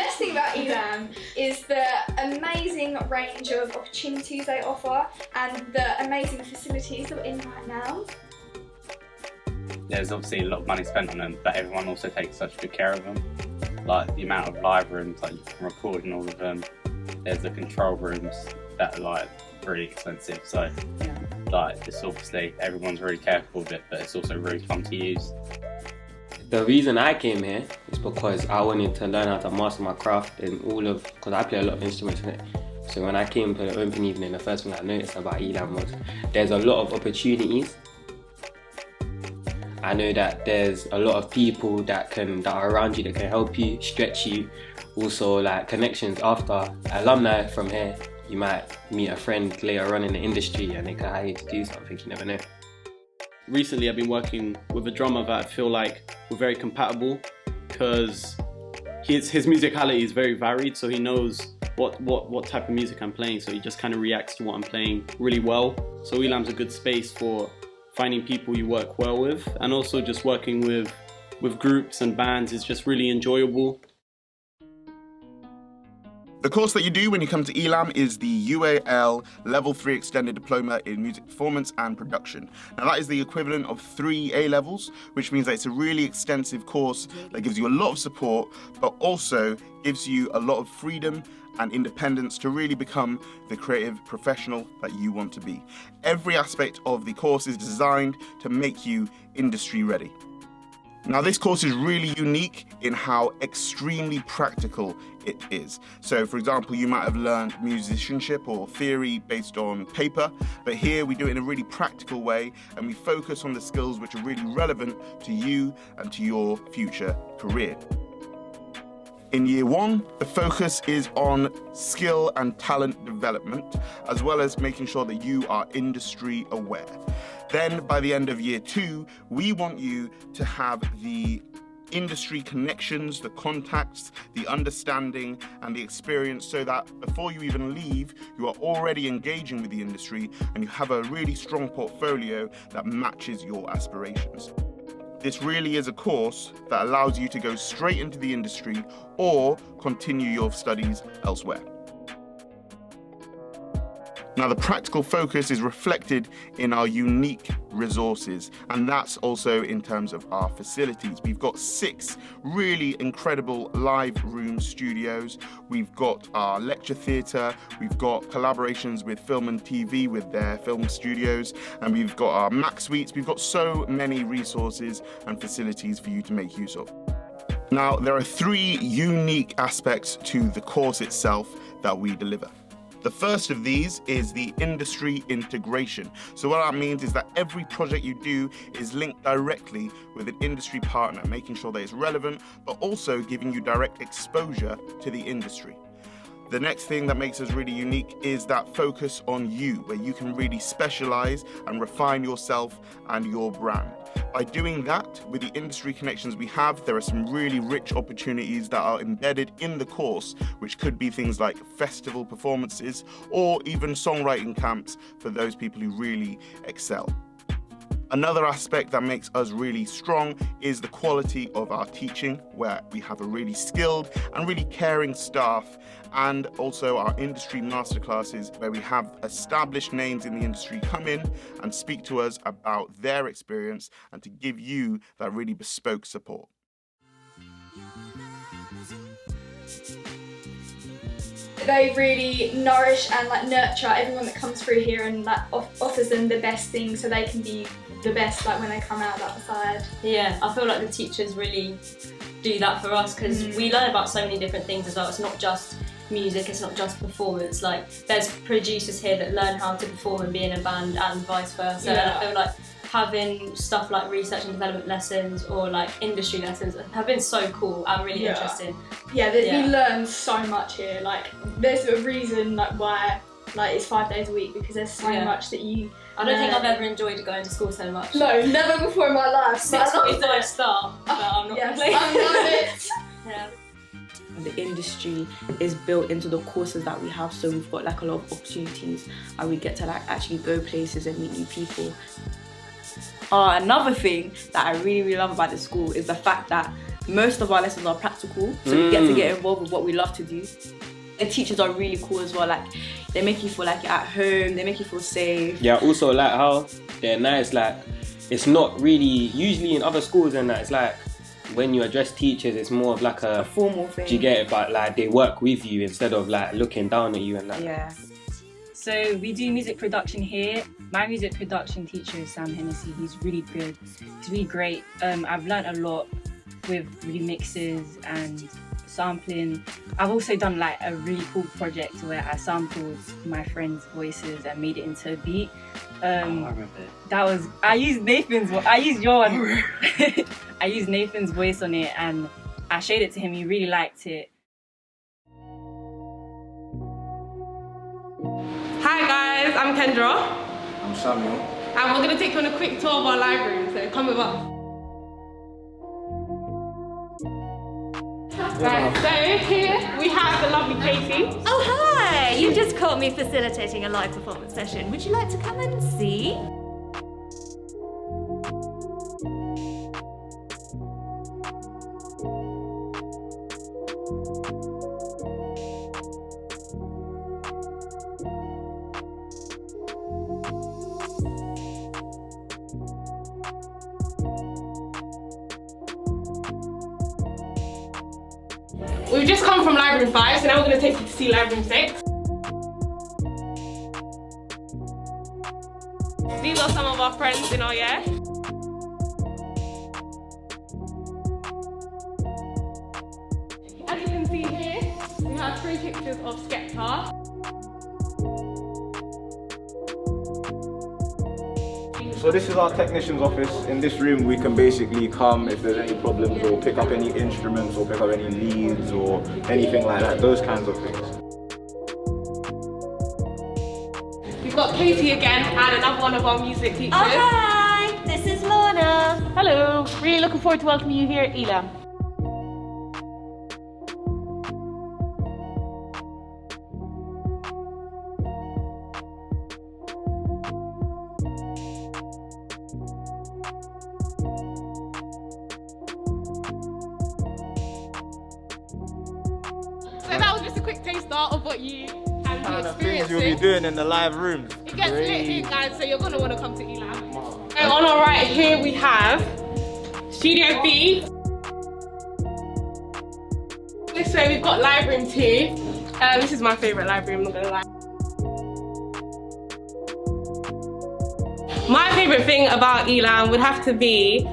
best thing about ELAM is the amazing range of opportunities they offer and the amazing facilities that we're in right now. There's obviously a lot of money spent on them, but everyone also takes such good care of them. Like the amount of live rooms, like you can record in all of them. There's the control rooms that are like really expensive, so like it's obviously everyone's really careful of it, but it's also really fun to use. The reason I came here is because I wanted to learn how to master my craft in because I play a lot of instruments in it. So when I came to the open evening, the first thing I noticed about ELAM was there's a lot of opportunities. I know that there's a lot of people that are around you that can help you, stretch you. Also like connections after alumni from here. You might meet a friend later on in the industry and they can hire you to do something, you never know. Recently I've been working with a drummer that I feel like we're very compatible because his musicality is very varied, so he knows what type of music I'm playing, so he just kind of reacts to what I'm playing really well. So ELAM's a good space for finding people you work well with, and also just working with groups and bands is just really enjoyable. The course that you do when you come to ELAM is the UAL Level 3 Extended Diploma in Music Performance and Production. Now that is the equivalent of 3 A levels, which means that it's a really extensive course that gives you a lot of support, but also gives you a lot of freedom and independence to really become the creative professional that you want to be. Every aspect of the course is designed to make you industry ready. Now this course is really unique in how extremely practical it is. So for example, you might have learned musicianship or theory based on paper, but here we do it in a really practical way and we focus on the skills which are really relevant to you and to your future career. In year 1, the focus is on skill and talent development, as well as making sure that you are industry aware. Then by the end of year 2, we want you to have the industry connections, the contacts, the understanding and the experience so that before you even leave, you are already engaging with the industry and you have a really strong portfolio that matches your aspirations. This really is a course that allows you to go straight into the industry or continue your studies elsewhere. Now the practical focus is reflected in our unique resources, and that's also in terms of our facilities. We've got 6 really incredible live room studios. We've got our lecture theatre, we've got collaborations with film and TV with their film studios, and we've got our Mac suites. We've got so many resources and facilities for you to make use of. Now there are 3 unique aspects to the course itself that we deliver. The first of these is the industry integration. So what that means is that every project you do is linked directly with an industry partner, making sure that it's relevant, but also giving you direct exposure to the industry. The next thing that makes us really unique is that focus on you, where you can really specialize and refine yourself and your brand. By doing that, with the industry connections we have, there are some really rich opportunities that are embedded in the course, which could be things like festival performances or even songwriting camps for those people who really excel. Another aspect that makes us really strong is the quality of our teaching, where we have a really skilled and really caring staff, and also our industry masterclasses, where we have established names in the industry come in and speak to us about their experience and to give you that really bespoke support. They really nourish and nurture everyone that comes through here and offers them the best things so they can be the best when they come out the other side. Yeah, I feel like the teachers really do that for us because we learn about so many different things as well. It's not just music, it's not just performance. There's producers here that learn how to perform and be in a band and vice versa. Yeah. And I feel like having stuff like research and development lessons or industry lessons have been so cool and really interesting. Yeah, we learn so much here. There's a reason why it's 5 days a week, because there's so much that you I don't think I've ever enjoyed going to school so much. No, never before in my life. 6:45 start, but I'm not complaining. I love it. Yeah. The industry is built into the courses that we have, so we've got a lot of opportunities and we get to actually go places and meet new people. Another thing that I really love about the school is the fact that most of our lessons are practical, so we get to get involved with what we love to do. The teachers are really cool as well, like they make you feel like you're at home, they make you feel safe. Yeah, also like how they're nice, like it's not really, usually in other schools and that, it's like when you address teachers, it's more of like a formal thing. Do you get it? But like they work with you instead of like looking down at you and that. Yeah. So we do music production here. My music production teacher is Sam Hennessy. He's really good. He's really great. I've learnt a lot with remixes and sampling. I've also done like a really cool project where I sampled my friends' voices and made it into a beat. I remember it. That was, I used your one. I used Nathan's voice on it and I showed it to him. He really liked it. Hi guys, I'm Kendra. I'm Samuel. And we're going to take you on a quick tour of our library, so come with us. Right, so here we have the lovely Katie. Oh hi! You just caught me facilitating a live performance session. Would you like to come and see? We've just come from Library 5, so now we're going to take you to see Library 6. These are some of our friends in our year. As you can see here, we have 3 pictures of Skepta. So this is our technician's office. In this room we can basically come if there's any problems or pick up any instruments or pick up any leads or anything like that, those kinds of things. We've got Katie again and another one of our music teachers. Oh hi! This is Lorna. Hello, really looking forward to welcoming you here at ELAM. So that was just a quick taster of what you can be experiencing. You'll be doing in the live rooms. It gets lit here, guys, so you're going to want to come to ELAM. So on our right here we have Studio B. This way we've got Live Room 2. This is my favourite library, I'm not going to lie. My favourite thing about ELAM would have to be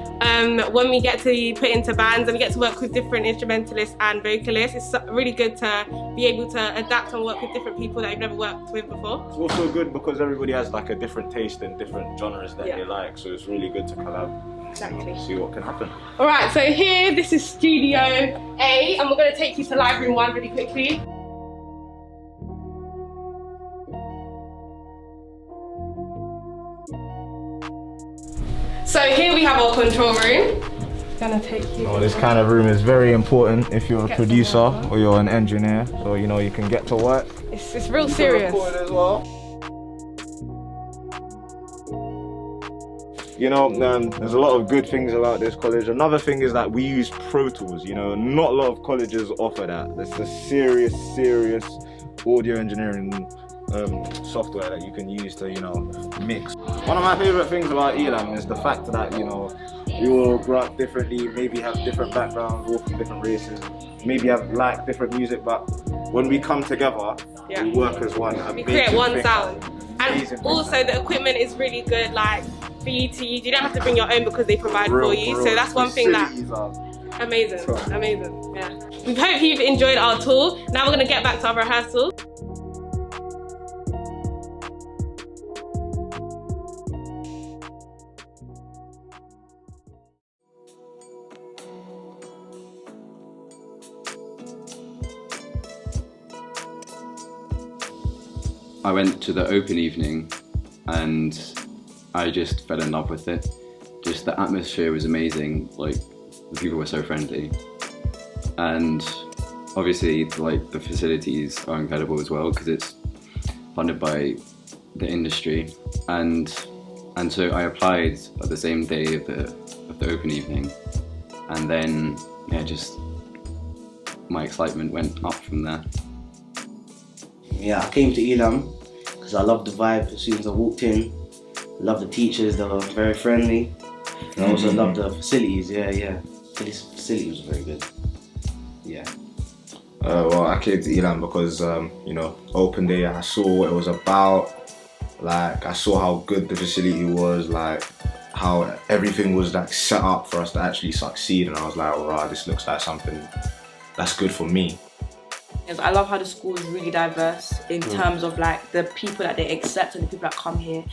when we get to be put into bands and we get to work with different instrumentalists and vocalists. It's really good to be able to adapt and work with different people that you've never worked with before. It's also good because everybody has like a different taste and different genres that they like, so it's really good to collab. Exactly. See what can happen. Alright, so here, this is Studio A, and we're going to take you to Live Room 1 really quickly. So here we have our control room. Gonna take you. Oh, this kind of room is very important if you're a producer or you're an engineer, so you know you can get to work. It's real serious. Record as well. You know, there's a lot of good things about this college. Another thing is that we use Pro Tools. You know, not a lot of colleges offer that. It's a serious audio engineering software that you can use to, you know, mix. One of my favorite things about ELAM is the fact that, you know, we all grow up differently, maybe have different backgrounds, all from different races, maybe have like different music, but when we come together, we work as one. We create one sound. And also the equipment is really good, like for you to use. You don't have to bring your own because they provide for you. So that's one thing that amazing. Yeah. We hope you've enjoyed our tour. Now we're gonna get back to our rehearsal. I went to the open evening and I just fell in love with it. Just the atmosphere was amazing, like the people were so friendly. And obviously like the facilities are incredible as well because it's funded by the industry. And so I applied at the same day of the open evening. And then yeah, just my excitement went up from there. Yeah, I came to ELAM because I loved the vibe as soon as I walked in. I loved the teachers, they were very friendly. And I also loved the facilities, This facility was very good. Yeah. Well, I came to ELAM because, you know, open day, I saw what it was about. Like, I saw how good the facility was, like, how everything was, like, set up for us to actually succeed. And I was like, wow, this looks like something that's good for me. Yes, I love how the school is really diverse in terms of, like, the people that they accept and the people that come here.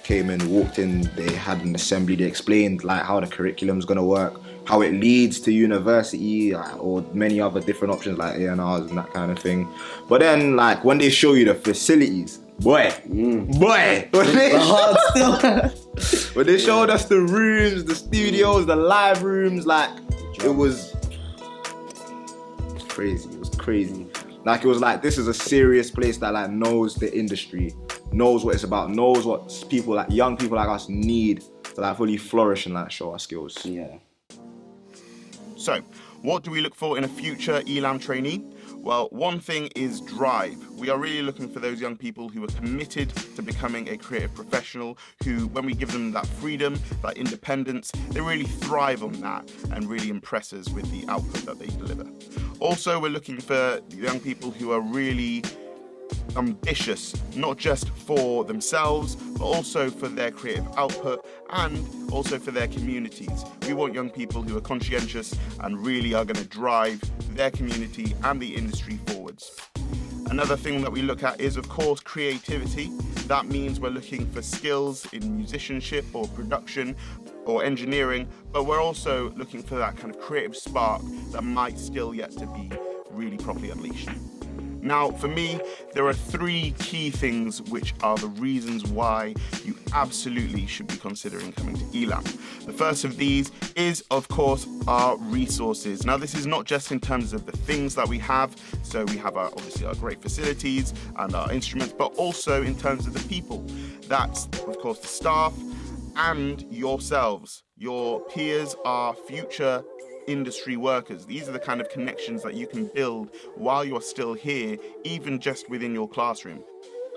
Came in, walked in, they had an assembly, they explained like how the curriculum's gonna work, how it leads to university or many other different options like A&Rs and that kind of thing. But then like when they show you the facilities, boy, when they showed us the rooms, the studios, the live rooms, like it was crazy, Like it was like, this is a serious place that like knows the industry, knows what it's about, knows what people like young people like us need to like fully flourish and like show our skills. Yeah. So, what do we look for in a future ELAM trainee? Well, one thing is drive. We are really looking for those young people who are committed to becoming a creative professional, who, when we give them that freedom, that independence, they really thrive on that and really impress us with the output that they deliver. Also, we're looking for young people who are really ambitious, not just for themselves, but also for their creative output and also for their communities. We want young people who are conscientious and really are going to drive their community and the industry forwards. Another thing that we look at is, of course, creativity. That means we're looking for skills in musicianship or production or engineering, but we're also looking for that kind of creative spark that might still yet to be really properly unleashed. Now, for me, there are 3 key things which are the reasons why you absolutely should be considering coming to ELAM. The first of these is, of course, our resources. Now, this is not just in terms of the things that we have, so we have obviously our great facilities and our instruments, but also in terms of the people. That's, of course, the staff and yourselves. Your peers are future industry workers. These are the kind of connections that you can build while you're still here, even just within your classroom.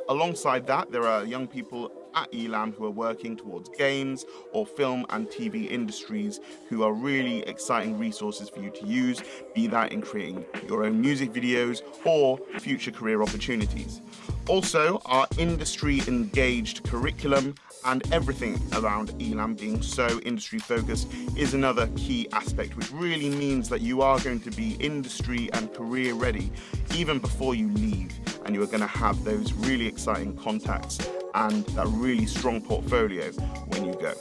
Alongside that, there are young people at ELAM who are working towards games or film and TV industries who are really exciting resources for you to use, be that in creating your own music videos or future career opportunities. Also, our industry engaged curriculum and everything around ELAM being so industry focused is another key aspect, which really means that you are going to be industry and career ready even before you leave, and you are going to have those really exciting contacts and that really strong portfolio when you go.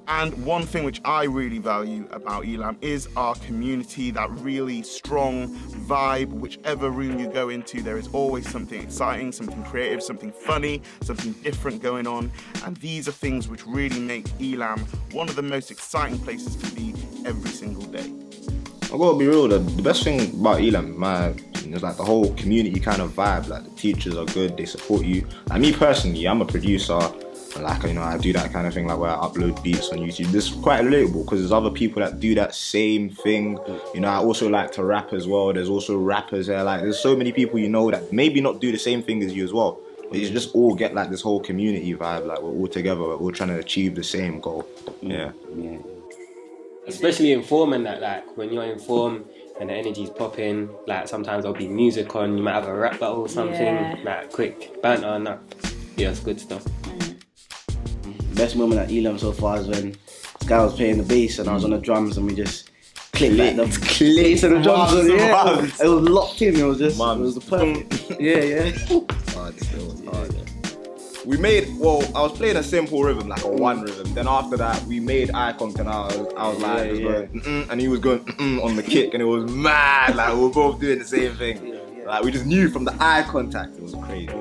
And one thing which I really value about ELAM is our community, that really strong vibe. Whichever room you go into, there is always something exciting, something creative, something funny, something different going on. And these are things which really make ELAM one of the most exciting places to be every single day. I gotta be real, the best thing about ELAM, is like the whole community kind of vibe. Like the teachers are good, they support you. Like me personally, I'm a producer. Like, you know, I do that kind of thing, like where I upload beats on YouTube. This is quite relatable because there's other people that do that same thing. You know, I also like to rap as well. There's also rappers there. Like, there's so many people you know that maybe not do the same thing as you as well. But you just all get like this whole community vibe. Like, we're all together, we're all trying to achieve the same goal. Yeah. Especially in form and that, like when you're in form and the energy's popping, like sometimes there'll be music on, you might have a rap battle or something, like quick banter and that. Yeah, it's good stuff. Best moment at ELAM so far is when this guy was playing the bass and I was on the drums and we just clicked like the bass and the drums. It was locked in. It was just, it was the perfect. Yeah. We made, I was playing a simple rhythm, like a 1 rhythm. Then after that, we made eye contact and I was like, going, and he was going on the kick, and it was mad. Like, we were both doing the same thing. Like, we just knew from the eye contact. It was crazy.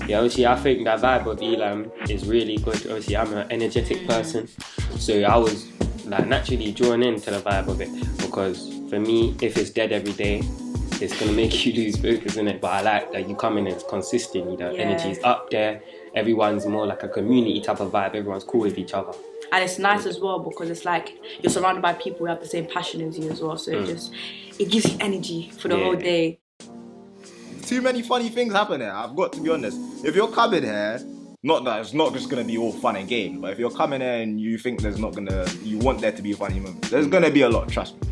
Yeah, obviously I think that vibe of ELAM is really good. Obviously I'm an energetic person, so I was like naturally drawn into the vibe of it, because for me, if it's dead every day, it's gonna make you lose focus, innit? But I like that you come in and it's consistent, you know, energy's up there, everyone's more like a community type of vibe. Everyone's cool with each other. And it's nice as well because it's like you're surrounded by people who have the same passion as you as well. So it gives you energy for the whole day. Too many funny things happen here. I've got to be honest. If you're coming here, not that it's not just gonna be all fun and games, but if you're coming here and you think you want there to be funny moments, there's gonna be a lot. Trust me.